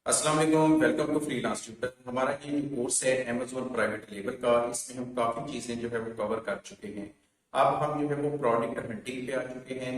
अस्सलाम वालेकुम, welcome to freelance tutor. हमारा ये कोर्स है अमेज़न प्राइवेट लेबल का। इसमें हम काफ़ी चीज़ें जो है वो कवर कर चुके हैं। अब हम जो है वो प्रोडक्ट हंटिंग पे आ चुके हैं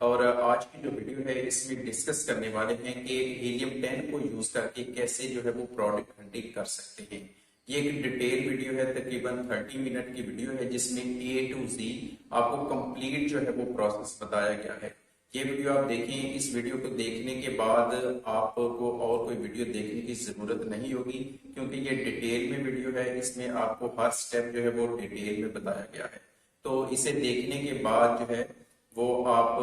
और आज की जो वीडियो है इसमें डिस्कस करने वाले हैं कि हीलियम 10 को यूज़ करके कैसे जो है वो प्रोडक्ट हंटिंग कर सकते हैं। ये एक डिटेल वीडियो है, तकरीबन 30 मिनट की वीडियो है जिसमें A to Z आपको कंप्लीट जो है वो प्रोसेस बताया गया है। ये वीडियो आप देखें। इस वीडियो को देखने के बाद आपको और कोई वीडियो देखने की जरूरत नहीं होगी, क्योंकि ये डिटेल में वीडियो है। इसमें आपको हर स्टेप जो है वो डिटेल में बताया गया है। तो इसे देखने के बाद जो है वो आप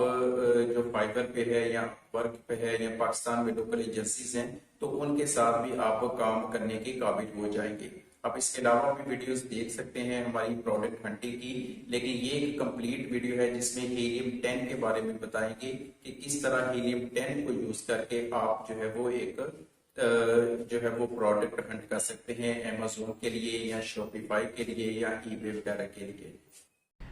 जो फाइवर पे है या वर्क पे है या पाकिस्तान में लोकल एजेंसीज हैं तो उनके साथ भी आप काम करने के काबिल हो जाएंगे। आप इसके अलावा भी वीडियोस देख सकते हैं हमारी प्रोडक्ट हंटिंग की, लेकिन ये एक कंप्लीट वीडियो है जिसमें हीलियम 10 के बारे में बताएंगे कि किस तरह हीलियम 10 को यूज करके आप जो है वो एक जो है वो प्रोडक्ट हंट कर सकते हैं अमेज़न के लिए या शॉपिफाई के लिए या ईबे वगैरह के लिए।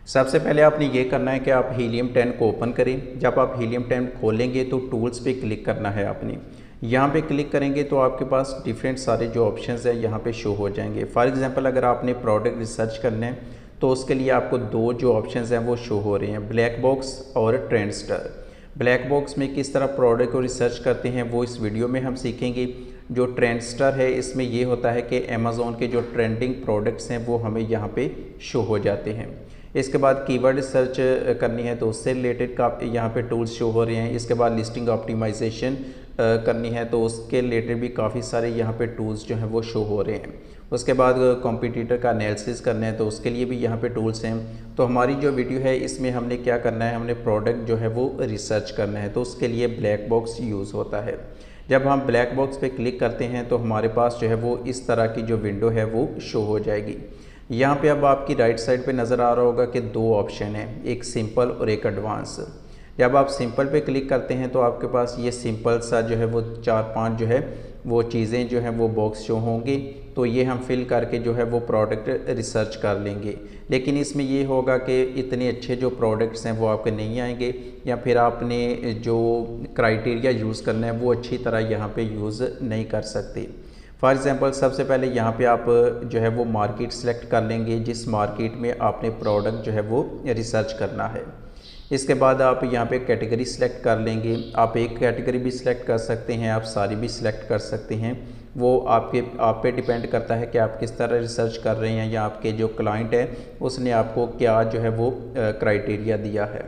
सबसे पहले आपने ये करना है कि आप हीलियम 10 को ओपन करें। जब आप हीलियम 10 खोलेंगे तो टूल्स पे क्लिक करना है आपने। यहाँ पे क्लिक करेंगे तो आपके पास डिफरेंट सारे जो ऑप्शंस हैं यहाँ पे शो हो जाएंगे। फॉर एग्जांपल अगर आपने प्रोडक्ट रिसर्च करना है तो उसके लिए आपको दो जो ऑप्शंस हैं वो शो हो रहे हैं, ब्लैक बॉक्स और ट्रेंडस्टर। ब्लैक बॉक्स में किस तरह प्रोडक्ट को रिसर्च करते हैं वो इस वीडियो में हम सीखेंगे। जो ट्रेंडस्टर है इसमें ये होता है कि अमेज़ॉन के जो ट्रेंडिंग प्रोडक्ट्स हैं वो हमें यहाँ पे शो हो जाते हैं। इसके बाद कीवर्ड सर्च करनी है तो उससे रिलेटेड का यहाँ पे टूल्स शो हो रहे हैं। इसके बाद लिस्टिंग ऑप्टिमाइजेशन करनी है तो उसके रिलेटेड भी काफ़ी सारे यहाँ पे टूल्स जो हैं वो शो हो रहे हैं। उसके बाद कॉम्पिटिटर का एनालिसिस करना है तो उसके लिए भी यहाँ पे टूल्स हैं। तो हमारी जो वीडियो है इसमें हमने क्या करना है, हमने प्रोडक्ट जो है वो रिसर्च करना है तो उसके लिए ब्लैक बॉक्स यूज़ होता है। जब हम ब्लैक बॉक्स पे क्लिक करते हैं तो हमारे पास जो है वो इस तरह की जो विंडो है वो शो हो जाएगी। यहाँ पे अब आपकी राइट साइड पे नज़र आ रहा होगा कि दो ऑप्शन हैं, एक सिंपल और एक एडवांस। जब आप सिंपल पे क्लिक करते हैं तो आपके पास ये सिंपल सा जो है वो 4-5 जो है वो चीज़ें जो हैं वो बॉक्स शो होंगी। तो ये हम फिल करके जो है वो प्रोडक्ट रिसर्च कर लेंगे। लेकिन इसमें ये होगा कि इतने अच्छे जो प्रोडक्ट्स हैं वो आपके नहीं आएंगे, या फिर आपने जो क्राइटेरिया यूज़ करना है वो अच्छी तरह यहाँ पे यूज़ नहीं कर सकते। फॉर एग्ज़ाम्पल सबसे पहले यहाँ पे आप जो है वो मार्केट सेलेक्ट कर लेंगे जिस मार्केट में आपने प्रोडक्ट जो है वो रिसर्च करना है। इसके बाद आप यहाँ पे कैटेगरी सेलेक्ट कर लेंगे। आप एक कैटेगरी भी सिलेक्ट कर सकते हैं, आप सारी भी सिलेक्ट कर सकते हैं। वो आप पे डिपेंड करता है कि आप किस तरह रिसर्च कर रहे हैं या आपके जो क्लाइंट है उसने आपको क्या जो है वो क्राइटेरिया दिया है।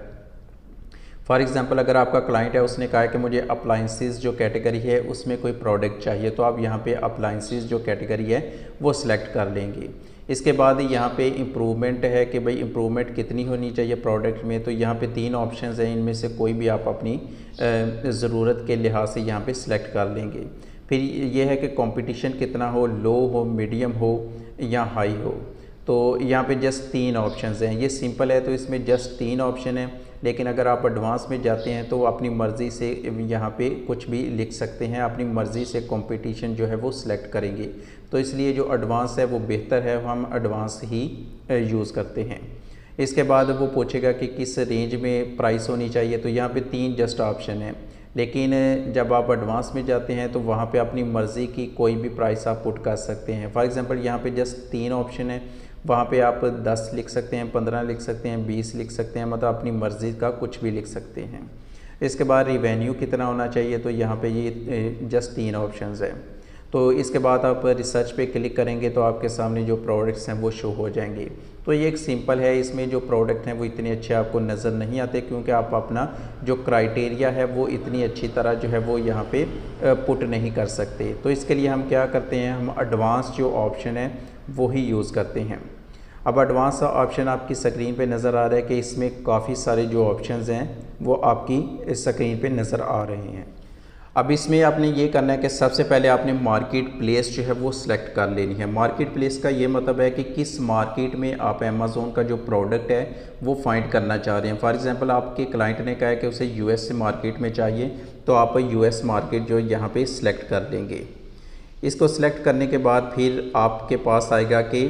फॉर एग्ज़ाम्पल अगर आपका क्लाइंट है उसने कहा है कि मुझे अप्लाइंसेस जो कैटेगरी है उसमें कोई प्रोडक्ट चाहिए, तो आप यहाँ पे अप्लाइंसेस जो कैटेगरी है वो सिलेक्ट कर लेंगे। इसके बाद यहाँ पे इम्प्रूवमेंट है कि भाई इम्प्रूवमेंट कितनी होनी चाहिए प्रोडक्ट में, तो यहाँ पे 3 ऑप्शंस हैं, इनमें से कोई भी आप अपनी ज़रूरत के लिहाज से यहाँ पे सिलेक्ट कर लेंगे। फिर ये है कि कंपटीशन कितना हो, लो हो, मीडियम हो या हाई हो। तो यहाँ पे जस्ट 3 ऑप्शंस हैं। ये सिंपल है तो इसमें जस्ट 3 ऑप्शन हैं, लेकिन अगर आप एडवांस में जाते हैं तो अपनी मर्ज़ी से यहाँ पे कुछ भी लिख सकते हैं, अपनी मर्ज़ी से कंपटीशन जो है वो सिलेक्ट करेंगे। तो इसलिए जो एडवांस है वो बेहतर है, हम एडवांस ही यूज़ करते हैं। इसके बाद वो पूछेगा कि किस रेंज में प्राइस होनी चाहिए, तो यहाँ पे 3 जस्ट ऑप्शन है। लेकिन जब आप एडवांस में जाते हैं तो वहाँ पे अपनी मर्ज़ी की कोई भी प्राइस आप पुट कर सकते हैं। फॉर एग्ज़ाम्पल यहाँ पे जस्ट 3 ऑप्शन है, वहाँ पे आप 10 लिख सकते हैं, 15 लिख सकते हैं, 20 लिख सकते हैं, मतलब अपनी मर्ज़ी का कुछ भी लिख सकते हैं। इसके बाद रिवेन्यू कितना होना चाहिए, तो यहाँ पे ये जस्ट 3 ऑप्शंस हैं। तो इसके बाद आप रिसर्च पे क्लिक करेंगे तो आपके सामने जो प्रोडक्ट्स हैं वो शो हो जाएंगे। तो ये एक सिंपल है, इसमें जो प्रोडक्ट हैं वो इतने अच्छे आपको नज़र नहीं आते क्योंकि आप अपना जो क्राइटेरिया है वो इतनी अच्छी तरह जो है वो यहाँ पे पुट नहीं कर सकते। तो इसके लिए हम क्या करते हैं, हम एडवांस जो ऑप्शन है वो ही यूज़ करते हैं। अब एडवांस ऑप्शन आपकी स्क्रीन पे नज़र आ रहा है कि इसमें काफ़ी सारे जो ऑप्शंस हैं वो आपकी स्क्रीन पे नज़र आ रहे हैं। अब इसमें आपने ये करना है कि सबसे पहले आपने मार्केट प्लेस जो है वो सिलेक्ट कर लेनी है। मार्केट प्लेस का ये मतलब है कि किस मार्केट में आप अमेज़ॉन का जो प्रोडक्ट है वो फाइंड करना चाह रहे हैं। फॉर एग्जांपल आपके क्लाइंट ने कहा है कि उसे यूएस मार्केट में चाहिए, तो आप यूएस मार्केट जो यहाँ पे सिलेक्ट कर लेंगे। इसको सिलेक्ट करने के बाद फिर आपके पास आएगा कि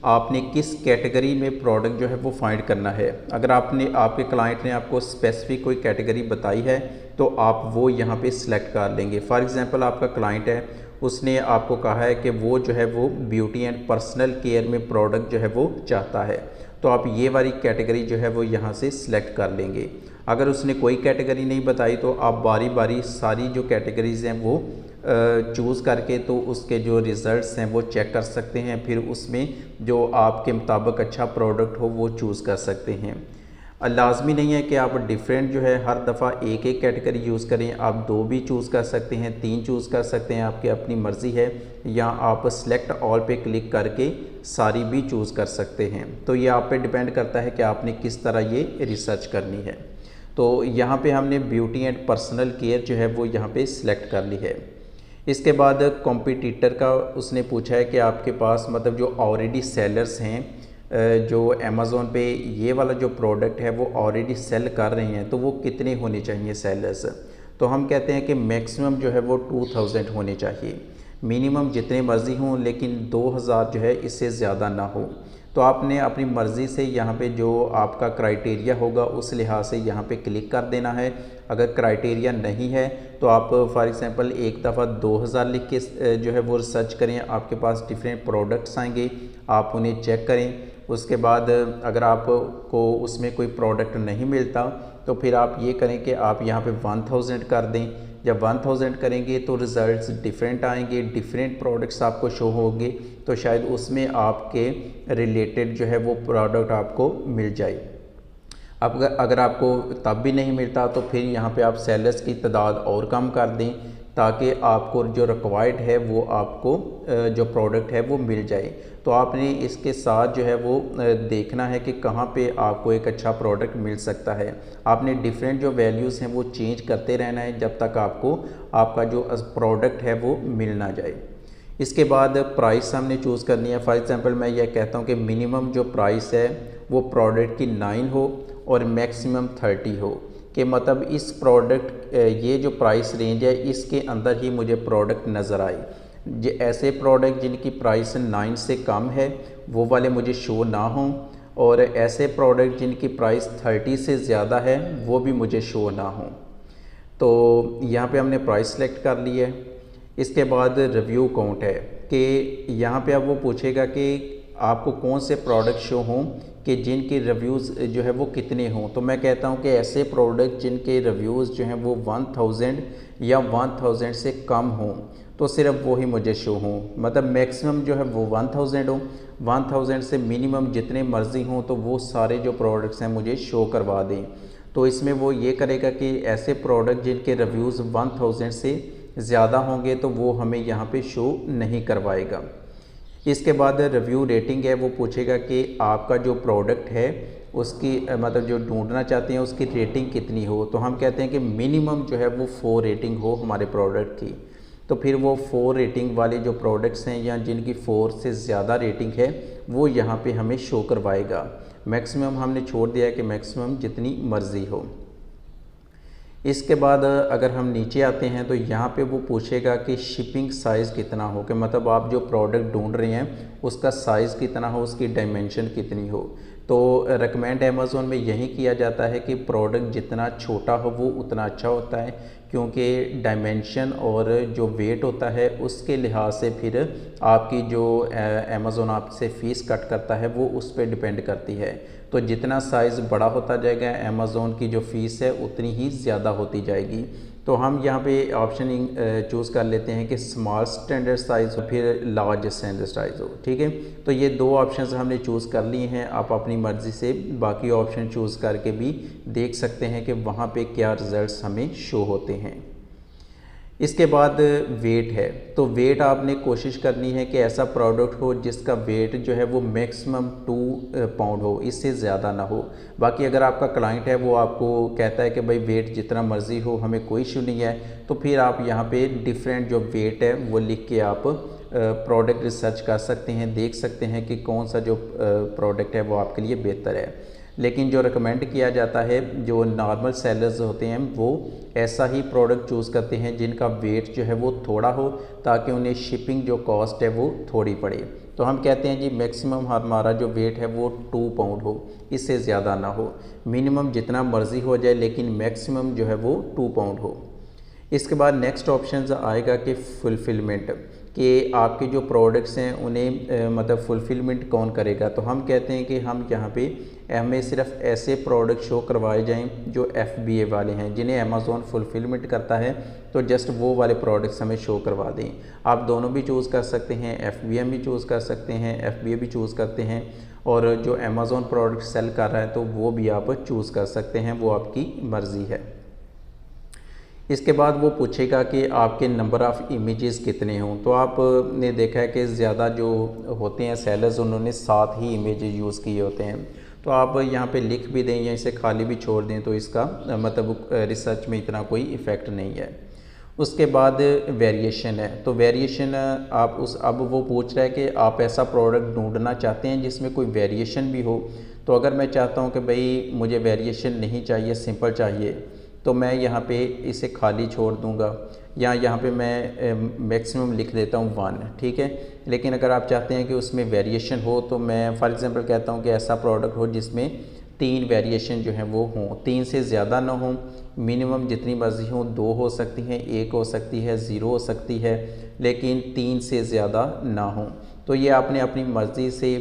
आपने किस कैटेगरी में प्रोडक्ट जो है वो फाइंड करना है। अगर आपके क्लाइंट ने आपको स्पेसिफिक कोई कैटेगरी बताई है तो आप वो यहाँ पे सिलेक्ट कर लेंगे। फॉर एग्जांपल आपका क्लाइंट है, उसने आपको कहा है कि वो जो है वो ब्यूटी एंड पर्सनल केयर में प्रोडक्ट जो है वो चाहता है, तो आप ये वाली कैटेगरी जो है वो यहाँ से सिलेक्ट कर लेंगे। अगर उसने कोई कैटेगरी नहीं बताई तो आप बारी बारी सारी जो कैटेगरीज़ हैं वो चूज़ करके तो उसके जो रिज़ल्ट्स हैं वो चेक कर सकते हैं, फिर उसमें जो आपके मुताबिक अच्छा प्रोडक्ट हो वो चूज़ कर सकते हैं। लाजमी नहीं है कि आप डिफरेंट जो है हर दफ़ा एक एक कैटेगरी यूज़ करें, आप 2 भी चूज़ कर सकते हैं, 3 चूज़ कर सकते हैं, आपकी अपनी मर्ज़ी है, या आप सेलेक्ट ऑल पे क्लिक करके सारी भी चूज़ कर सकते हैं। तो ये आप पे डिपेंड करता है कि आपने किस तरह ये रिसर्च करनी है। तो यहाँ पे हमने ब्यूटी एंड पर्सनल केयर जो है वो यहाँ पे सिलेक्ट कर ली है। इसके बाद कॉम्पिटिटर का उसने पूछा है कि आपके पास मतलब जो ऑलरेडी सेलर्स हैं, जो अमेज़ॉन पे ये वाला जो प्रोडक्ट है वो ऑलरेडी सेल कर रहे हैं, तो वो कितने होने चाहिए सेलर्स। तो हम कहते हैं कि मैक्सिमम जो है वो 2000 होने चाहिए, मिनिमम जितने मर्ज़ी हों, लेकिन 2000 जो है इससे ज़्यादा ना हो। तो आपने अपनी मर्ज़ी से यहाँ पे जो आपका क्राइटेरिया होगा उस लिहाज से यहाँ पे क्लिक कर देना है। अगर क्राइटेरिया नहीं है तो आप फॉर एग्ज़ाम्पल एक दफ़ा 2000 लिख के जो है वो सर्च करें, आपके पास डिफरेंट प्रोडक्ट्स आएंगे, आप उन्हें चेक करें। उसके बाद अगर आपको उसमें कोई प्रोडक्ट नहीं मिलता तो फिर आप ये करें कि आप यहाँ पे 1000 कर दें। जब 1000 करेंगे तो रिज़ल्ट्स डिफरेंट आएंगे, डिफरेंट प्रोडक्ट्स आपको शो होंगे, तो शायद उसमें आपके रिलेटेड जो है वो प्रोडक्ट आपको मिल जाए। अब अगर आपको तब भी नहीं मिलता तो फिर यहाँ पे आप सेलर्स की तादाद और कम कर दें, ताकि आपको जो रिक्वायर्ड है वो आपको जो प्रोडक्ट है वो मिल जाए। तो आपने इसके साथ जो है वो देखना है कि कहाँ पे आपको एक अच्छा प्रोडक्ट मिल सकता है। आपने डिफरेंट जो वैल्यूज़ हैं वो चेंज करते रहना है जब तक आपको आपका जो प्रोडक्ट है वो मिल ना जाए। इसके बाद प्राइस हमने चूज़ करनी है। फॉर एग्ज़ाम्पल मैं ये कहता हूँ कि मिनिमम जो प्राइस है वो प्रोडक्ट की 9 हो और मैक्सिमम 30 हो, कि मतलब इस प्रोडक्ट ये जो प्राइस रेंज है इसके अंदर ही मुझे प्रोडक्ट नज़र आए। ऐसे प्रोडक्ट जिनकी प्राइस 9 से कम है वो वाले मुझे शो ना हों, और ऐसे प्रोडक्ट जिनकी प्राइस 30 से ज़्यादा है वो भी मुझे शो ना हों। तो यहाँ पे हमने प्राइस सेलेक्ट कर ली है। इसके बाद रिव्यू काउंट है कि यहाँ पे अब वो पूछेगा कि आपको कौन से प्रोडक्ट शो हों कि जिनके रिव्यूज़ जो है वो कितने हों। तो मैं कहता हूँ कि ऐसे प्रोडक्ट जिनके रिव्यूज़ जो हैं वो 1000 या 1000 से कम हों तो सिर्फ वो ही मुझे शो हों। मतलब मैक्सिमम जो है वो 1000 हो, 1000 से मिनिमम जितने मर्ज़ी हों तो वो सारे जो प्रोडक्ट्स हैं मुझे शो करवा दें। तो इसमें वो ये करेगा कि ऐसे प्रोडक्ट जिनके रिव्यूज़ 1000 से ज़्यादा होंगे तो वो हमें यहाँ पे शो नहीं करवाएगा। इसके बाद रिव्यू रेटिंग है, वो पूछेगा कि आपका जो प्रोडक्ट है उसकी मतलब जो ढूंढना चाहते हैं उसकी रेटिंग कितनी हो। तो हम कहते हैं कि मिनिमम जो है वो 4 रेटिंग हो हमारे प्रोडक्ट की। तो फिर वो 4 रेटिंग वाले जो प्रोडक्ट्स हैं या जिनकी 4 से ज़्यादा रेटिंग है वो यहाँ पे हमें शो करवाएगा। मैक्सिमम हमने छोड़ दिया है कि मैक्सिमम जितनी मर्ज़ी हो। इसके बाद अगर हम नीचे आते हैं तो यहाँ पे वो पूछेगा कि शिपिंग साइज़ कितना हो, कि मतलब आप जो प्रोडक्ट ढूंढ रहे हैं उसका साइज़ कितना हो, उसकी डायमेंशन कितनी हो। तो रिकमेंड अमेज़ॉन में यही किया जाता है कि प्रोडक्ट जितना छोटा हो वो उतना अच्छा होता है, क्योंकि डायमेंशन और जो वेट होता है उसके लिहाज से फिर आपकी जो अमेज़ॉन आपसे फ़ीस कट करता है वो उस पर डिपेंड करती है। तो जितना साइज़ बड़ा होता जाएगा अमेज़ॉन की जो फ़ीस है उतनी ही ज़्यादा होती जाएगी। तो हम यहाँ पे ऑप्शन चूज़ कर लेते हैं कि स्मॉल स्टैंडर्ड साइज़ हो फिर लार्ज स्टैंडर्ड साइज़ हो। ठीक है, तो ये 2 ऑप्शंस हमने चूज़ कर लिए हैं। आप अपनी मर्ज़ी से बाकी ऑप्शन चूज़ करके भी देख सकते हैं कि वहाँ पे क्या रिज़ल्ट्स हमें शो होते हैं। इसके बाद वेट है, तो वेट आपने कोशिश करनी है कि ऐसा प्रोडक्ट हो जिसका वेट जो है वो मैक्सिमम 2 पाउंड हो, इससे ज़्यादा ना हो। बाकी अगर आपका क्लाइंट है वो आपको कहता है कि भाई वेट जितना मर्ज़ी हो हमें कोई इशू नहीं है, तो फिर आप यहाँ पे डिफरेंट जो वेट है वो लिख के आप प्रोडक्ट रिसर्च कर सकते हैं, देख सकते हैं कि कौन सा जो प्रोडक्ट है वो आपके लिए बेहतर है। लेकिन जो रिकमेंड किया जाता है, जो नॉर्मल सेलर्स होते हैं वो ऐसा ही प्रोडक्ट चूज़ करते हैं जिनका वेट जो है वो थोड़ा हो, ताकि उन्हें शिपिंग जो कॉस्ट है वो थोड़ी पड़े। तो हम कहते हैं जी मैक्सिमम हमारा जो वेट है वो 2 पाउंड हो, इससे ज़्यादा ना हो। मिनिमम जितना मर्ज़ी हो जाए लेकिन मैक्सिमम जो है वो 2 पाउंड हो। इसके बाद नेक्स्ट ऑप्शन आएगा कि फुलफ़िलमेंट, कि आपके जो प्रोडक्ट्स हैं उन्हें मतलब फुलफ़िलमेंट कौन करेगा। तो हम कहते हैं कि हम यहाँ पे हमें सिर्फ ऐसे प्रोडक्ट शो करवाए जाएं जो FBA वाले हैं, जिन्हें अमेज़ॉन फुलफ़िलमेंट करता है, तो जस्ट वो वाले प्रोडक्ट्स हमें शो करवा दें। आप दोनों भी चूज़ कर सकते हैं, FBM भी चूज़ कर सकते हैं, FBA भी चूज़ करते हैं, और जो अमेज़ॉन प्रोडक्ट सेल कर रहा है तो वो भी आप चूज़ कर सकते हैं, वो आपकी मर्ज़ी है। इसके बाद वो पूछेगा कि आपके नंबर ऑफ़ इमेजेस कितने हों। तो आपने देखा है कि ज़्यादा जो होते हैं सेलर्स, उन्होंने 7 ही इमेजेस यूज़ किए होते हैं। तो आप यहाँ पे लिख भी दें या इसे खाली भी छोड़ दें तो इसका मतलब रिसर्च में इतना कोई इफ़ेक्ट नहीं है। उसके बाद वेरिएशन है, तो वेरिएशन आप अब वो पूछ रहा है कि आप ऐसा प्रोडक्ट ढूंढना चाहते हैं जिसमें कोई वेरिएशन भी हो। तो अगर मैं चाहता हूँ कि भाई मुझे वेरिएशन नहीं चाहिए, सिंपल चाहिए, तो मैं यहाँ पे इसे खाली छोड़ दूँगा, या यहाँ पे मैं मैक्सिमम लिख देता हूँ 1, ठीक है। लेकिन अगर आप चाहते हैं कि उसमें वेरिएशन हो तो मैं फॉर एग्ज़ाम्पल कहता हूँ कि ऐसा प्रोडक्ट हो जिसमें 3 वेरिएशन जो हैं वो हों, 3 से ज़्यादा ना हों, मिनिमम जितनी मर्ज़ी हो, 2 हो सकती हैं, 1 हो सकती है, 0 हो सकती है, लेकिन 3 से ज़्यादा ना हो। तो ये आपने अपनी मर्ज़ी से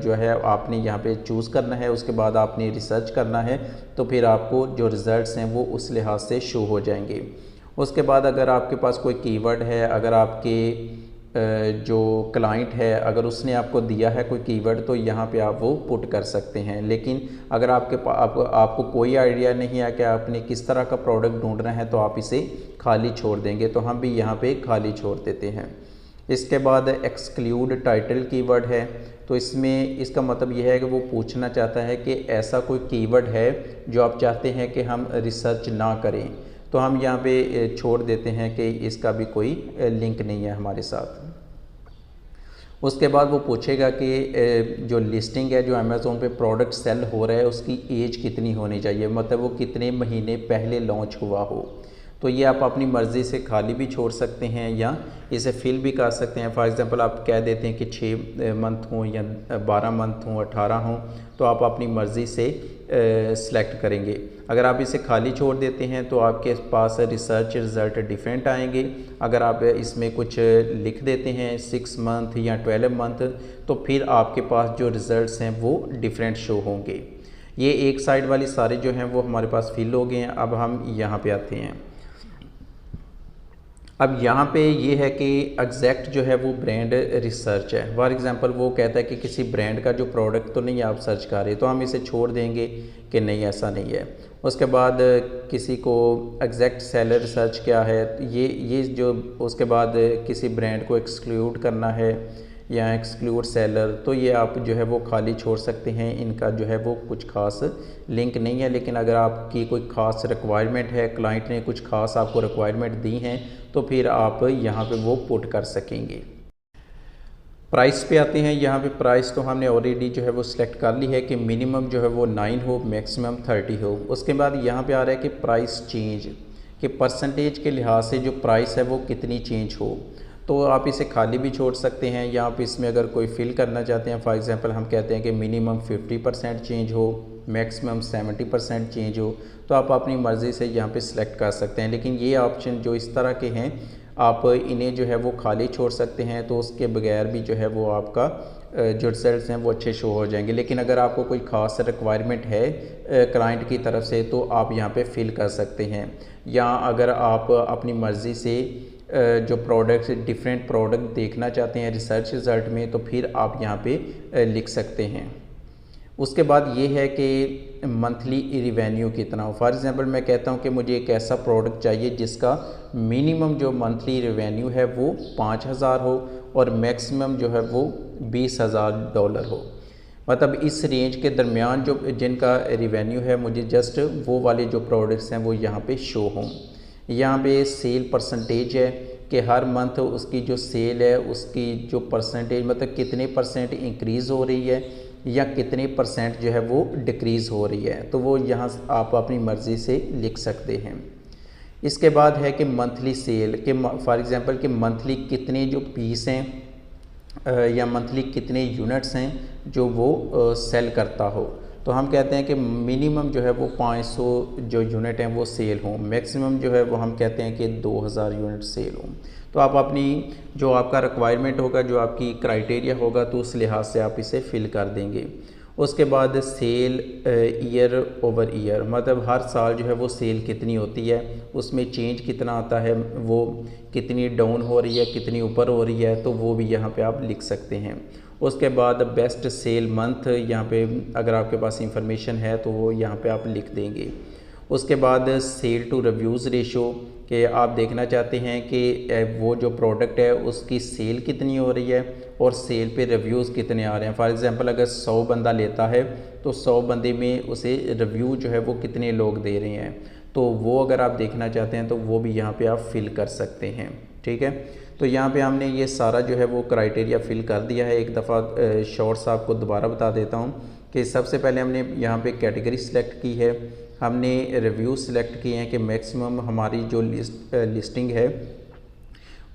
जो है आपने यहाँ पे चूज़ करना है। उसके बाद आपने रिसर्च करना है, तो फिर आपको जो रिज़ल्ट्स हैं वो उस लिहाज से शो हो जाएंगे। उसके बाद अगर आपके पास कोई कीवर्ड है, अगर आपके जो क्लाइंट है अगर उसने आपको दिया है कोई कीवर्ड, तो यहाँ पे आप वो पुट कर सकते हैं। लेकिन अगर आपको कोई आइडिया नहीं है कि आपने किस तरह का प्रोडक्ट ढूंढना है, तो आप इसे खाली छोड़ देंगे। तो हम भी यहाँ पे खाली छोड़ देते हैं। इसके बाद एक्सक्लूड टाइटल कीवर्ड है, तो इसमें इसका मतलब यह है कि वो पूछना चाहता है कि ऐसा कोई कीवर्ड है जो आप चाहते हैं कि हम रिसर्च ना करें, तो हम यहाँ पे छोड़ देते हैं कि इसका भी कोई लिंक नहीं है हमारे साथ। उसके बाद वो पूछेगा कि जो लिस्टिंग है, जो अमेज़ॉन पे प्रोडक्ट सेल हो रहा है, उसकी एज कितनी होनी चाहिए, मतलब वो कितने महीने पहले लॉन्च हुआ हो। तो ये आप अपनी मर्ज़ी से खाली भी छोड़ सकते हैं या इसे फिल भी कर सकते हैं। फॉर एग्ज़ाम्पल आप कह देते हैं कि 6 मंथ हों या 12 मंथ हों, 18 हों, तो आप अपनी मर्ज़ी से सिलेक्ट करेंगे। अगर आप इसे खाली छोड़ देते हैं तो आपके पास रिसर्च रिज़ल्ट डिफरेंट आएंगे। अगर आप इसमें कुछ लिख देते हैं 6 मंथ या 12 मंथ, तो फिर आपके पास जो रिज़ल्ट्स हैं वो डिफरेंट शो होंगे। ये एक साइड वाली सारे जो हैं वो हमारे पास फिल हो गए हैं। अब हम यहाँ पे आते हैं। अब यहाँ पे ये है कि एग्जैक्ट जो है वो ब्रांड रिसर्च है। फॉर एग्ज़ाम्पल वो कहता है कि किसी ब्रांड का जो प्रोडक्ट तो नहीं आप सर्च कर रहे, तो हम इसे छोड़ देंगे कि नहीं, ऐसा नहीं है। उसके बाद किसी को एग्जैक्ट सेलर रिसर्च क्या है, ये जो उसके बाद किसी ब्रांड को एक्सक्लूड करना है या एक्सक्लूड सेलर, तो ये आप जो है वो खाली छोड़ सकते हैं। इनका जो है वो कुछ खास लिंक नहीं है। लेकिन अगर आपकी कोई ख़ास रिक्वायरमेंट है, क्लाइंट ने कुछ खास आपको रिक्वायरमेंट दी हैं, तो फिर आप यहाँ पे वो पुट कर सकेंगे। प्राइस पे आते हैं। यहाँ पे प्राइस तो हमने ऑलरेडी जो है वो सिलेक्ट कर ली है कि मिनिमम जो है वो 9 हो, मैक्सिमम 30 हो। उसके बाद यहाँ पे आ रहा है कि प्राइस चेंज, कि परसेंटेज के लिहाज से जो प्राइस है वो कितनी चेंज हो। तो आप इसे खाली भी छोड़ सकते हैं, या आप इसमें अगर कोई फिल करना चाहते हैं, फॉर एग्ज़ाम्पल हम कहते हैं कि मिनिमम 50% चेंज हो, मैक्सिमम 70% चेंज हो, तो आप अपनी मर्ज़ी से यहाँ पे सिलेक्ट कर सकते हैं। लेकिन ये ऑप्शन जो इस तरह के हैं, आप इन्हें जो है वो खाली छोड़ सकते हैं, तो उसके बगैर भी जो है वो आपका जो रिजल्ट्स हैं वो अच्छे शो हो जाएंगे। लेकिन अगर आपको कोई ख़ास रिक्वायरमेंट है क्लाइंट की तरफ से, तो आप यहाँ पे फिल कर सकते हैं। या अगर आप अपनी मर्ज़ी से जो प्रोडक्ट डिफरेंट प्रोडक्ट देखना चाहते हैं रिसर्च रिज़ल्ट में, तो फिर आप यहाँ पे लिख सकते हैं। उसके बाद ये है कि मंथली रिवेन्यू कितना हो। फॉर एग्ज़ाम्पल मैं कहता हूँ कि मुझे एक ऐसा प्रोडक्ट चाहिए जिसका मिनिमम जो मंथली रिवेन्यू है वो 5,000 हो और मैक्सिमम जो है वो $20,000 हो। मतलब इस रेंज के दरमियान जो जिनका रिवेन्यू है, मुझे जस्ट वो वाले जो प्रोडक्ट्स हैं वो यहाँ पे शो हों। यहाँ पे सेल परसेंटेज है कि हर मंथ उसकी जो सेल है उसकी जो परसेंटेज, मतलब कितने परसेंट इंक्रीज़ हो रही है या कितने परसेंट जो है वो डिक्रीज़ हो रही है, तो वो यहाँ आप अपनी मर्ज़ी से लिख सकते हैं। इसके बाद है कि मंथली सेल के फॉर एग्ज़ाम्पल कि मंथली कितने जो पीस हैं या मंथली कितने यूनिट्स हैं जो वो सेल करता हो। तो हम कहते हैं कि मिनिमम जो है वो 500 जो यूनिट हैं वो सेल हों, मैक्सिमम जो है वो हम कहते हैं कि 2000 यूनिट सेल हों। तो आप अपनी जो आपका रिक्वायरमेंट होगा, जो आपकी क्राइटेरिया होगा, तो उस लिहाज से आप इसे फिल कर देंगे। उसके बाद सेल ईयर ओवर ईयर, मतलब हर साल जो है वो सेल कितनी होती है, उसमें चेंज कितना आता है, वो कितनी डाउन हो रही है, कितनी ऊपर हो रही है, तो वो भी यहाँ पे आप लिख सकते हैं। उसके बाद बेस्ट सेल मंथ, यहाँ पे अगर आपके पास इंफॉर्मेशन है तो वो यहाँ पे आप लिख देंगे। उसके बाद सेल टू रिव्यूज़ रेशो, कि आप देखना चाहते हैं कि वो जो प्रोडक्ट है उसकी सेल कितनी हो रही है और सेल पे रिव्यूज़ कितने आ रहे हैं। फॉर एग्ज़ाम्पल अगर 100 बंदा लेता है तो 100 बंदे में उसे रिव्यू जो है वो कितने लोग दे रहे हैं, तो वो अगर आप देखना चाहते हैं तो वो भी यहाँ पे आप फिल कर सकते हैं। ठीक है, तो यहाँ पे हमने ये सारा जो है वो क्राइटेरिया फिल कर दिया है। एक दफ़ा शॉर्ट्स आपको दोबारा बता देता हूँ कि सबसे पहले हमने यहाँ पे कैटेगरी सिलेक्ट की है, हमने रिव्यू सिलेक्ट किए हैं कि मैक्सिमम हमारी जो लिस्टिंग है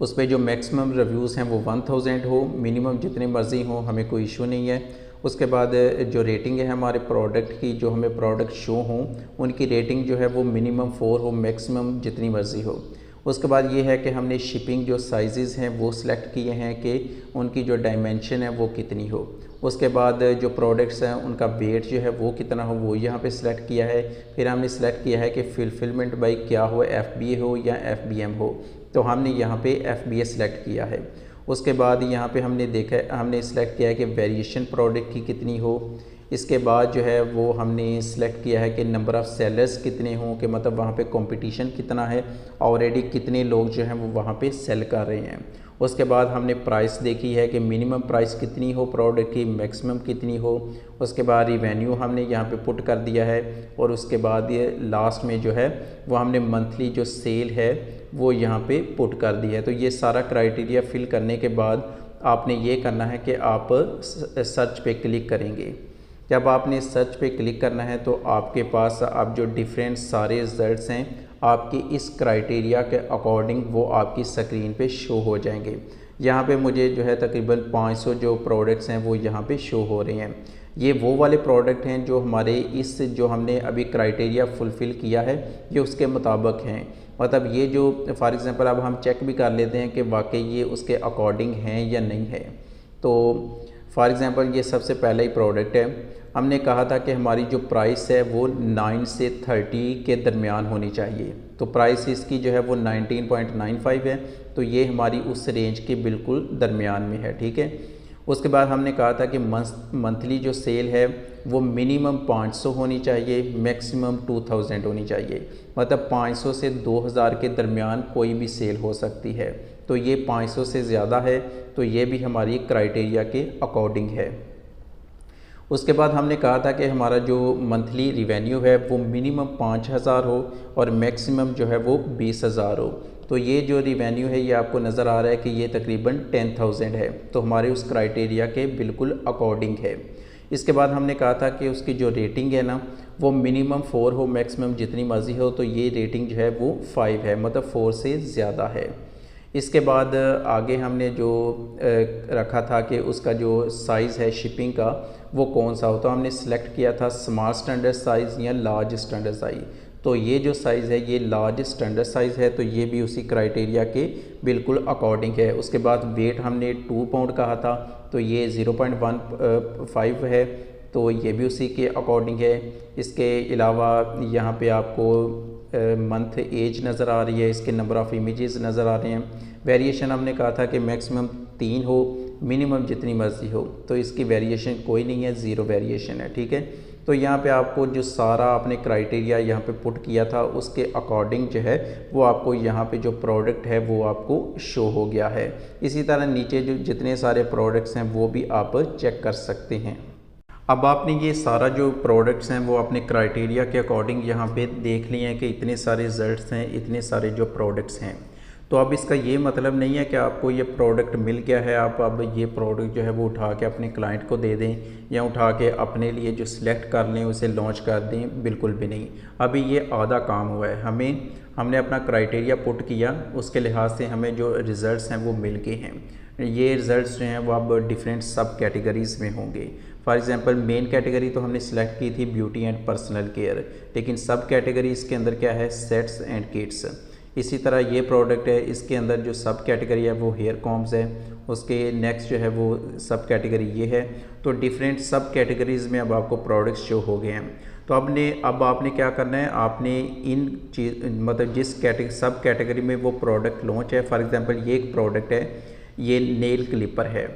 उस पर जो मैक्सिमम रिव्यूज़ हैं वो 1000 हो, मिनिमम जितने मर्ज़ी हो, हमें कोई इशू नहीं है। उसके बाद जो रेटिंग है हमारे प्रोडक्ट की, जो हमें प्रोडक्ट शो हों उनकी रेटिंग जो है वो मिनिमम 4 हो, मैक्सिमम जितनी मर्ज़ी हो। उसके बाद ये है कि हमने शिपिंग जो साइज़ हैं वो सिलेक्ट किए हैं कि उनकी जो डायमेंशन है वो कितनी हो। उसके बाद जो प्रोडक्ट्स हैं उनका वेट जो है वो कितना हो, वो यहाँ पे सिलेक्ट किया है। फिर हमने सिलेक्ट किया है कि फुलफिलमेंट बाई क्या हो, FBA हो या FBM हो, तो हमने यहाँ पे FBA सिलेक्ट किया है। उसके बाद यहाँ पे हमने देखा है, हमने सिलेक्ट किया है कि वेरिएशन प्रोडक्ट की कितनी हो। इसके बाद जो है वो हमने सिलेक्ट किया है कि नंबर ऑफ़ सेलर्स कितने हों, कि मतलब वहाँ पे कंपटीशन कितना है, ऑलरेडी कितने लोग जो हैं वो वहाँ पे सेल कर रहे हैं। उसके बाद हमने प्राइस देखी है कि मिनिमम प्राइस कितनी हो प्रोडक्ट की, मैक्सिमम कितनी हो। उसके बाद रिवेन्यू हमने यहाँ पे पुट कर दिया है। और उसके बाद ये लास्ट में जो है वो हमने मंथली जो सेल है वो यहाँ पे पुट कर दी है। तो ये सारा क्राइटेरिया फिल करने के बाद आपने ये करना है कि आप सर्च पे क्लिक करेंगे। जब आपने सर्च पे क्लिक करना है तो आपके पास अब जो डिफरेंट सारे रिजल्ट्स हैं आपके इस क्राइटेरिया के अकॉर्डिंग वो आपकी स्क्रीन पे शो हो जाएंगे। यहाँ पे मुझे जो है तकरीबन 500 जो प्रोडक्ट्स हैं वो यहाँ पे शो हो रहे हैं। ये वो वाले प्रोडक्ट हैं जो हमारे इस जो हमने अभी क्राइटेरिया फुलफ़िल किया है ये उसके मुताबिक हैं। मतलब ये जो फॉर एग्ज़ाम्पल अब हम चेक भी कर लेते हैं कि वाकई ये उसके अकॉर्डिंग हैं या नहीं है। तो फॉर एग्ज़ाम्पल ये सबसे पहला ही प्रोडक्ट है, हमने कहा था कि हमारी जो प्राइस है वो 9 से 30 के दरमियान होनी चाहिए। तो प्राइस इसकी जो है वो 19.95 है, तो ये हमारी उस रेंज के बिल्कुल दरमियान में है। ठीक है, उसके बाद हमने कहा था कि मंथली जो सेल है वो मिनिमम 500 होनी चाहिए, मैक्सिमम 2000 होनी चाहिए। मतलब 500 से 2000 के दरमियान कोई भी सेल हो सकती है। तो ये 500 से ज़्यादा है तो ये भी हमारी क्राइटेरिया के अकॉर्डिंग है। उसके बाद हमने कहा था कि हमारा जो मंथली रिवेन्यू है वो मिनिमम 5000 हो और मैक्सिमम जो है वो 20000 हो। तो ये जो रिवेन्यू है ये आपको नज़र आ रहा है कि ये तकरीबन 10,000 है, तो हमारे उस क्राइटेरिया के बिल्कुल अकॉर्डिंग है। इसके बाद हमने कहा था कि उसकी जो रेटिंग है ना वो मिनिमम 4 हो, मैक्सिमम जितनी मर्ज़ी हो, तो ये रेटिंग जो है वो 5 है, मतलब 4 से ज़्यादा है। इसके बाद आगे हमने जो रखा था कि उसका जो साइज़ है शिपिंग का वो कौन सा हो, तो हमने सेलेक्ट किया था स्मॉल स्टैंडर्ड साइज़ या लार्ज स्टैंडर्ड साइज़। तो ये जो साइज़ है ये लार्ज स्टैंडर्ड साइज़ है, तो ये भी उसी क्राइटेरिया के बिल्कुल अकॉर्डिंग है। उसके बाद वेट हमने 2 पाउंड कहा था, तो ये 0.15 है, तो ये भी उसी के अकॉर्डिंग है। इसके अलावा यहाँ पे आपको मंथ एज नज़र आ रही है, इसके नंबर ऑफ़ इमेजेस नज़र आ रहे हैं। वेरिएशन हमने कहा था कि मैक्सिमम 3 हो, मिनिमम जितनी मर्ज़ी हो, तो इसकी वेरिएशन कोई नहीं है, 0 वेरिएशन है। ठीक है, तो यहाँ पे आपको जो सारा आपने क्राइटेरिया यहाँ पे पुट किया था उसके अकॉर्डिंग जो है वो आपको यहाँ पे जो प्रोडक्ट है वो आपको शो हो गया है। इसी तरह नीचे जो जितने सारे प्रोडक्ट्स हैं वो भी आप चेक कर सकते हैं। अब आपने ये सारा जो प्रोडक्ट्स हैं वो अपने क्राइटेरिया के अकॉर्डिंग यहाँ पे देख लिए हैं कि इतने सारे रिजल्ट्स हैं, इतने सारे जो प्रोडक्ट्स हैं। तो अब इसका ये मतलब नहीं है कि आपको ये प्रोडक्ट मिल गया है, आप अब ये प्रोडक्ट जो है वो उठा के अपने क्लाइंट को दे दें या उठा के अपने लिए जो सिलेक्ट कर लें उसे लॉन्च कर दें, बिल्कुल भी नहीं। अभी ये आधा काम हुआ है, हमने अपना क्राइटेरिया पुट किया, उसके लिहाज से हमें जो रिज़ल्ट्स हैं वो मिल गए हैं। ये रिज़ल्ट्स जो हैं वो अब डिफरेंट सब कैटेगरीज़ में होंगे। फॉर एग्जांपल मेन कैटेगरी तो हमने सिलेक्ट की थी ब्यूटी एंड पर्सनल केयर, लेकिन सब कैटेगरी इसके अंदर क्या है, सेट्स एंड किट्स। इसी तरह ये प्रोडक्ट है, इसके अंदर जो सब कैटेगरी है वो हेयर कॉम्स है, उसके नेक्स्ट जो है वो सब कैटेगरी ये है। तो डिफरेंट सब कैटेगरीज़ में अब आपको प्रोडक्ट्स शो हो गए हैं। तो अब आपने क्या करना है, आपने इन चीज़ मतलब जिस सब कैटेगरी में वो प्रोडक्ट लॉन्च है, फॉर एग्जांपल ये एक प्रोडक्ट है, ये नेल क्लिपर है,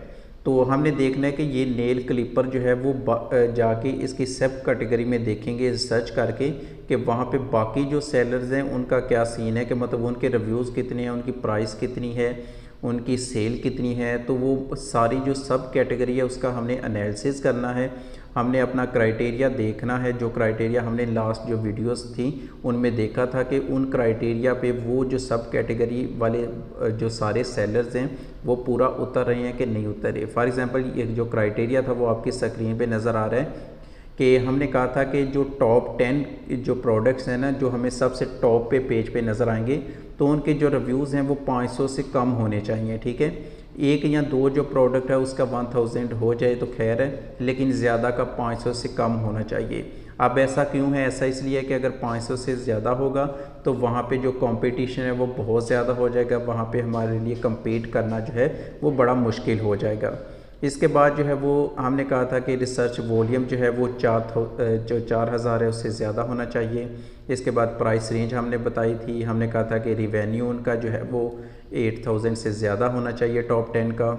तो हमने देखना है कि ये नेल क्लिपर जो है वो जाके इसकी सब कैटेगरी में देखेंगे सर्च करके कि वहाँ पे बाकी जो सेलर्स हैं उनका क्या सीन है, कि मतलब उनके रिव्यूज़ कितने हैं, उनकी प्राइस कितनी है, उनकी सेल कितनी है। तो वो सारी जो सब कैटेगरी है उसका हमने एनालिसिस करना है, हमने अपना क्राइटेरिया देखना है। जो क्राइटेरिया हमने लास्ट जो वीडियोस थी उनमें देखा था कि उन क्राइटेरिया पे वो जो सब कैटेगरी वाले जो सारे सेलर्स हैं वो पूरा उतर रहे हैं कि नहीं उतर रहे। फॉर एग्जांपल एक जो क्राइटेरिया था वो आपकी स्क्रीन पे नज़र आ रहा है कि हमने कहा था कि जो टॉप 10 जो प्रोडक्ट्स हैं ना, जो हमें सबसे टॉप पे पेज पे नज़र आएंगे, तो उनके जो रिव्यूज़ हैं वो 500 से कम होने चाहिए। ठीक है, एक या दो जो प्रोडक्ट है उसका 1000 हो जाए तो खैर है, लेकिन ज़्यादा का 500 से कम होना चाहिए। अब ऐसा क्यों है? ऐसा इसलिए कि अगर 500 से ज़्यादा होगा तो वहाँ पे जो कंपटीशन है वो बहुत ज़्यादा हो जाएगा, वहाँ पे हमारे लिए compete करना जो है वो बड़ा मुश्किल हो जाएगा। इसके बाद जो है वो हमने कहा था कि रिसर्च वॉल्यूम जो है वो 4000 है उससे ज़्यादा होना चाहिए। इसके बाद प्राइस रेंज हमने बताई थी, हमने कहा था कि रिवेन्यू उनका जो है वो 8000 से ज़्यादा होना चाहिए टॉप 10 का।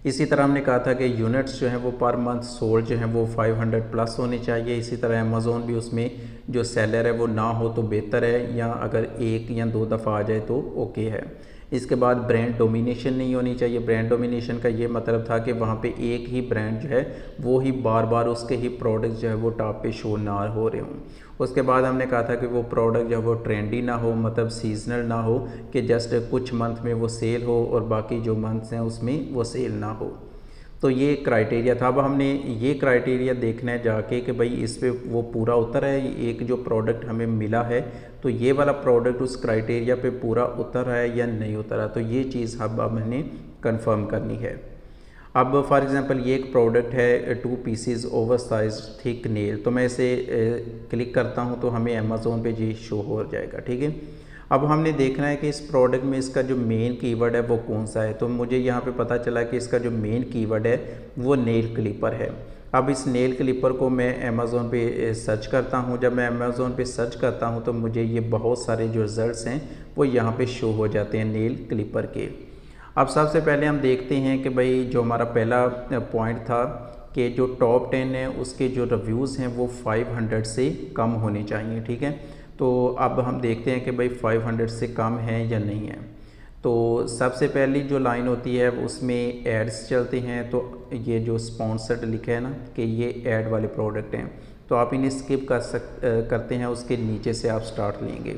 इसी तरह हमने कहा था कि यूनिट्स जो हैं वो पर मंथ सोल्ड जो हैं वो 500 प्लस होने चाहिए। इसी तरह अमेज़ोन भी उसमें जो सेलर है वो ना हो तो बेहतर है, या अगर एक या दो दफ़ा आ जाए तो ओके है। इसके बाद ब्रांड डोमिनेशन नहीं होनी चाहिए। ब्रांड डोमिनेशन का ये मतलब था कि वहाँ पे एक ही ब्रांड जो है वो ही बार बार उसके ही प्रोडक्ट जो है वो टॉप पे शो ना हो रहे हों। उसके बाद हमने कहा था कि वो प्रोडक्ट जो है वो ट्रेंडी ना हो, मतलब सीजनल ना हो कि जस्ट कुछ मंथ में वो सेल हो और बाकी जो मंथ्स हैं उसमें वो सेल ना हो। तो ये क्राइटेरिया था। अब हमने ये क्राइटेरिया देखना है जाके कि भाई इस पे वो पूरा उतर है। एक जो प्रोडक्ट हमें मिला है तो ये वाला प्रोडक्ट उस क्राइटेरिया पे पूरा उतर है या नहीं उतरा, तो ये चीज़ अब हमने कंफर्म करनी है। अब फॉर एग्जांपल ये एक प्रोडक्ट है 2 pieces over size thick nail, तो मैं इसे क्लिक करता हूँ तो हमें अमेज़ोन पे ये शो हो जाएगा। ठीक है, अब हमने देखना है कि इस प्रोडक्ट में इसका जो मेन कीवर्ड है वो कौन सा है। तो मुझे यहाँ पे पता चला कि इसका जो मेन कीवर्ड है वो नेल क्लिपर है। अब इस नेल क्लिपर को मैं अमेज़ोन पे सर्च करता हूँ। जब मैं अमेज़ोन पे सर्च करता हूँ तो मुझे ये बहुत सारे जो रिज़ल्ट्स हैं वो यहाँ पे शो हो जाते हैं नेल क्लिपर के। अब सबसे पहले हम देखते हैं कि भाई जो हमारा पहला पॉइंट था कि जो टॉप 10 है उसके जो रिव्यूज़ हैं वो 500 से कम होने चाहिए। ठीक है, तो अब हम देखते हैं कि भाई 500 से कम है या नहीं है। तो सबसे पहली जो लाइन होती है उसमें एड्स चलते हैं, तो ये जो स्पॉन्सर्ड लिखा है ना कि ये ऐड वाले प्रोडक्ट हैं, तो आप इन्हें स्किप करते हैं, उसके नीचे से आप स्टार्ट लेंगे।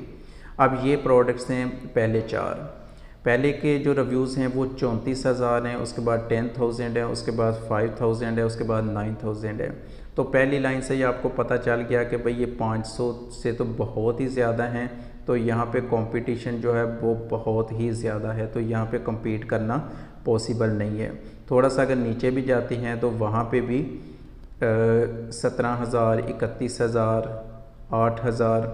अब ये प्रोडक्ट्स हैं पहले 4, पहले के जो रिव्यूज़ हैं वो 34,000 हैं, उसके बाद 10,000 है, उसके बाद 5,000 है, उसके बाद 9,000 है। तो पहली लाइन से ही आपको पता चल गया कि भाई ये 500 से तो बहुत ही ज़्यादा हैं, तो यहाँ पे कंपटीशन जो है वो बहुत ही ज़्यादा है, तो यहाँ पे compete करना पॉसिबल नहीं है। थोड़ा सा अगर नीचे भी जाते हैं तो वहाँ पे भी 17,000, 31,000, 8,000,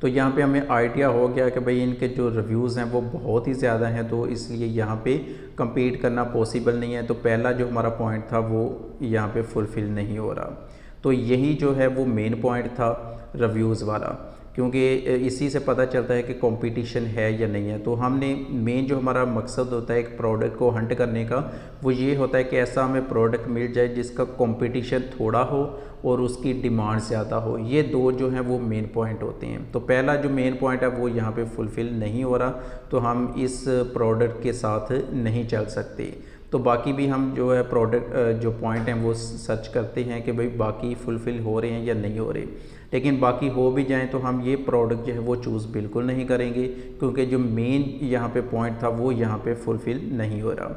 तो यहाँ पे हमें आइडिया हो गया कि भाई इनके जो रिव्यूज़ हैं वो बहुत ही ज़्यादा हैं, तो इसलिए यहाँ पे compete करना पॉसिबल नहीं है। तो पहला जो हमारा पॉइंट था वो यहाँ पे फुलफ़िल नहीं हो रहा। तो यही जो है वो मेन पॉइंट था रिव्यूज़ वाला, क्योंकि इसी से पता चलता है कि कंपटीशन है या नहीं है। तो हमने मेन जो हमारा मकसद होता है एक प्रोडक्ट को हंट करने का वो ये होता है कि ऐसा हमें प्रोडक्ट मिल जाए जिसका कंपटीशन थोड़ा हो और उसकी डिमांड ज़्यादा हो। ये दो जो हैं वो मेन पॉइंट होते हैं। तो पहला जो मेन पॉइंट है वो यहाँ पे फुलफ़िल नहीं हो रहा, तो हम इस प्रोडक्ट के साथ नहीं चल सकते। तो बाकी भी हम जो है प्रोडक्ट जो पॉइंट हैं वो सर्च करते हैं कि भाई बाकी फुलफ़िल हो रहे हैं या नहीं हो रहे। लेकिन बाकी हो भी जाएँ तो हम ये प्रोडक्ट जो है वो चूज़ बिल्कुल नहीं करेंगे, क्योंकि जो मेन यहाँ पे पॉइंट था वो यहाँ पे फुलफ़िल नहीं हो रहा।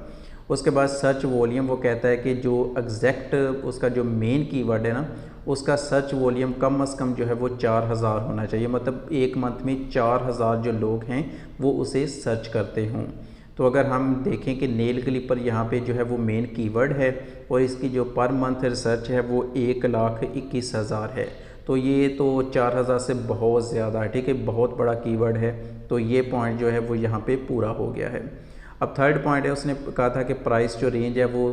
उसके बाद सर्च वॉल्यूम, वो कहता है कि जो एग्जैक्ट उसका जो मेन कीवर्ड है ना, उसका सर्च वॉल्यूम कम से कम जो है वो 4000 होना चाहिए, मतलब एक मंथ में 4000 जो लोग हैं वो उसे सर्च करते हों। तो अगर हम देखें कि नेल क्लिपर यहाँ पे जो है वो मेन कीवर्ड है और इसकी जो पर मंथ रिसर्च है वो 1,21,000 है, तो ये तो 4000 से बहुत ज़्यादा है, ठीक है, बहुत बड़ा कीवर्ड है। तो ये पॉइंट जो है वो यहाँ पे पूरा हो गया है। अब थर्ड पॉइंट है, उसने कहा था कि प्राइस जो रेंज है वो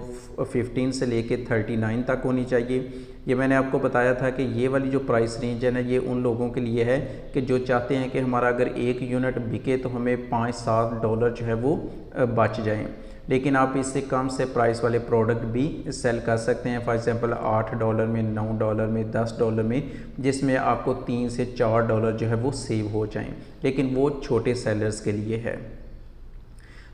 15 से लेके 39 तक होनी चाहिए। ये मैंने आपको बताया था कि ये वाली जो प्राइस रेंज है ना, ये उन लोगों के लिए है कि जो चाहते हैं कि हमारा अगर एक यूनिट बिके तो हमें $5-7 जो है वो बच जाएं। लेकिन आप इससे कम से प्राइस वाले प्रोडक्ट भी सेल कर सकते हैं, फॉर एग्जांपल $8 में, $9 में, $10 में, जिसमें आपको $3 से $4 जो है वो सेव हो जाएं, लेकिन वो छोटे सेलर्स के लिए है।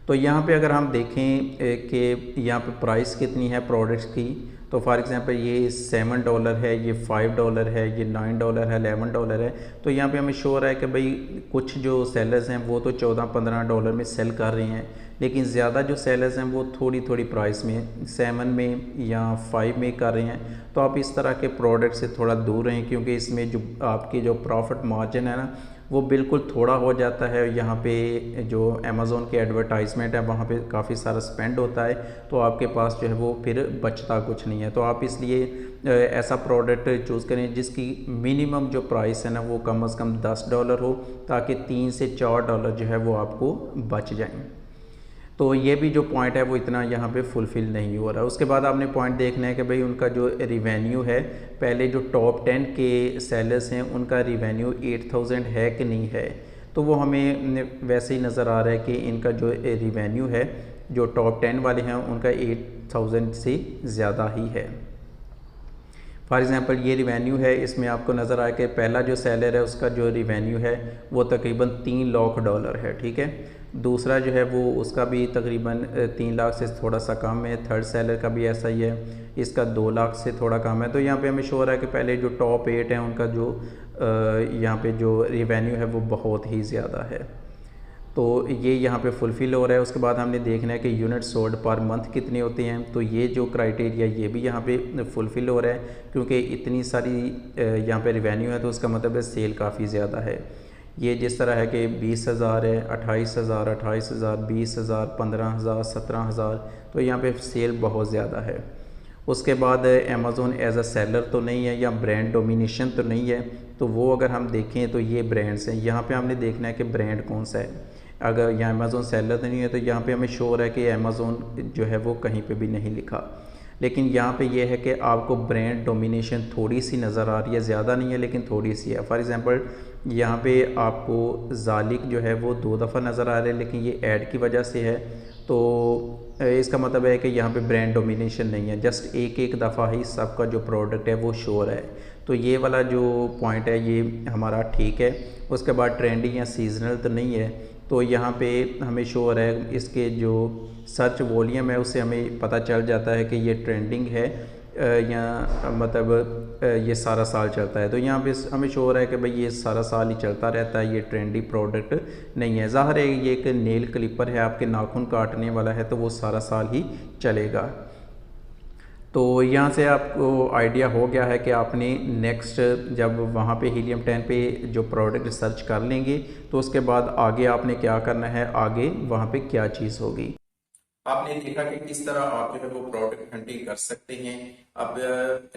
तो यहाँ पे अगर हम देखें कि यहाँ पे प्राइस कितनी है प्रोडक्ट्स की, तो फॉर एग्जांपल ये $7 है, ये $5 है, ये $9 है, $11 है। तो यहाँ पे हमें शो हो रहा है कि भाई कुछ जो सेलर्स हैं वो तो $14-15 में सेल कर रहे हैं, लेकिन ज़्यादा जो सेलर्स हैं वो थोड़ी थोड़ी प्राइस में 7 में या 5 में कर रहे हैं। तो आप इस तरह के प्रोडक्ट से थोड़ा दूर रहें, क्योंकि इसमें जो आपकी जो प्रॉफिट मार्जिन है ना वो बिल्कुल थोड़ा हो जाता है। यहाँ पे जो अमेज़ोन की एडवर्टाइजमेंट है वहाँ पे काफ़ी सारा स्पेंड होता है, तो आपके पास जो है वो फिर बचता कुछ नहीं है। तो आप इसलिए ऐसा प्रोडक्ट चूज़ करें जिसकी मिनिमम जो प्राइस है ना वो कम से कम $10 हो, ताकि $3 से $4 जो है वो आपको बच जाएं। तो ये भी जो पॉइंट है वो इतना यहाँ पे फुलफ़िल नहीं हो रहा। उसके बाद आपने पॉइंट देखना है कि भाई उनका जो रिवेन्यू है, पहले जो टॉप 10 के सेलर्स हैं उनका रिवेन्यू 8000 है कि नहीं है। तो वो हमें वैसे ही नज़र आ रहा है कि इनका जो रिवेन्यू है, जो टॉप 10 वाले हैं उनका 8000 से ज़्यादा ही है। फॉर एग्ज़ाम्पल ये रिवेन्यू है, इसमें आपको नज़र आया कि पहला जो सेलर है उसका जो रिवेन्यू है वो तकरीबन $3 लाख है, ठीक है। दूसरा जो है वो उसका भी तकरीबन 3 लाख से थोड़ा सा कम है। थर्ड सेलर का भी ऐसा ही है, इसका 2 लाख से थोड़ा कम है। तो यहाँ पे हमें शो हो रहा है कि पहले जो टॉप 8 हैं उनका जो यहाँ पे जो रिवेन्यू है वो बहुत ही ज़्यादा है। तो ये यहाँ पे फुलफ़िल हो रहा है। उसके बाद हमने देखना है कि यूनिट सोल्ड पर मंथ कितने होते हैं, तो ये जो क्राइटेरिया ये भी यहाँ पे फुलफ़िल हो रहा है, क्योंकि इतनी सारी यहाँ पे रिवेन्यू है तो उसका मतलब है सेल काफ़ी ज़्यादा है। ये जिस तरह है कि 20,000 है, 28,000, 28,000, 20,000, 15,000, 17,000, तो यहाँ पे सेल बहुत ज़्यादा है। उसके बाद अमेज़ोन एज अ सेलर तो नहीं है या ब्रांड डोमिनेशन तो नहीं है, तो वो अगर हम देखें तो ये ब्रांड्स हैं। यहाँ पे हमने देखना है कि ब्रांड कौन सा है। अगर यहाँ अमेज़ोन सेलर तो नहीं है तो यहाँ पे हमें शो हो रहा है कि अमेज़ोन जो है वो कहीं पे भी नहीं लिखा। लेकिन यहाँ पे ये है कि आपको ब्रांड डोमिनेशन थोड़ी सी नज़र आ रही है, ज़्यादा नहीं है लेकिन थोड़ी सी है। फॉर एग्ज़ाम्पल यहाँ पे आपको जालिक जो है वो 2 दफ़ा नज़र आ रहा है, लेकिन ये ऐड की वजह से है, तो इसका मतलब है कि यहाँ पे ब्रांड डोमिनेशन नहीं है, जस्ट एक दफ़ा ही सबका जो प्रोडक्ट है वो शो हो रहा है। तो ये वाला जो पॉइंट है ये हमारा ठीक है। उसके बाद ट्रेंडिंग या सीजनल तो नहीं है, तो यहाँ पे हमें शो हो रहा है इसके जो सर्च वॉल्यूम है उससे हमें पता चल जाता है कि ये ट्रेंडिंग है या मतलब ये सारा साल चलता है। तो यहाँ पे हमें शो हो रहा है कि भाई ये सारा साल ही चलता रहता है, ये ट्रेंडी प्रोडक्ट नहीं है। ज़ाहिर है ये एक नेल क्लिपर है, आपके नाखून काटने वाला है, तो वो सारा साल ही चलेगा। तो यहाँ से आपको आइडिया हो गया है कि आपने नेक्स्ट जब वहाँ पे हीलियम 10 पे जो प्रोडक्ट सर्च कर लेंगे तो उसके बाद आगे आपने क्या करना है, आगे वहाँ पे क्या चीज़ होगी। आपने देखा कि किस तरह आप जो है वो प्रोडक्ट हंटिंग कर सकते हैं। अब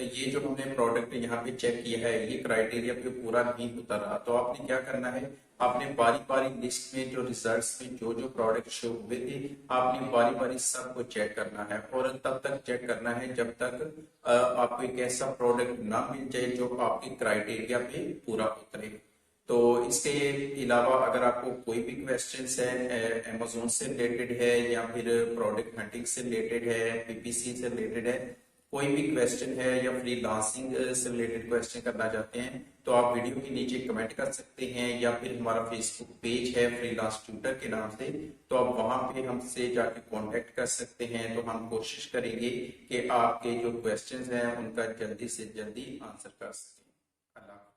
ये जो हमने प्रोडक्ट यहाँ पे चेक किया है ये क्राइटेरिया पे पूरा नहीं उतर रहा, तो आपने क्या करना है, आपने बारी बारी लिस्ट में जो रिजल्ट्स में जो जो प्रोडक्ट शो हुए थे आपने बारी बारी सबको चेक करना है, और तब तक चेक करना है जब तक आपको एक ऐसा प्रोडक्ट ना मिल जाए जो आपके क्राइटेरिया पे पूरा उतरे। तो इसके अलावा अगर आपको कोई भी क्वेश्चंस है अमेज़न से रिलेटेड है या फिर प्रोडक्ट हंटिंग से रिलेटेड है, पीपीसी से रिलेटेड है, कोई भी क्वेश्चन है या फ्रीलांसिंग से रिलेटेड क्वेश्चन करना चाहते हैं तो आप वीडियो के नीचे कमेंट कर सकते हैं, या फिर हमारा फेसबुक पेज है फ्रीलांस ट्यूटर के नाम से, तो आप वहां पे हमसे जाके कांटेक्ट कर सकते हैं। तो हम कोशिश करेंगे कि आपके जो क्वेश्चंस हैं उनका जल्दी से जल्दी आंसर कर सकें। अल्लाह।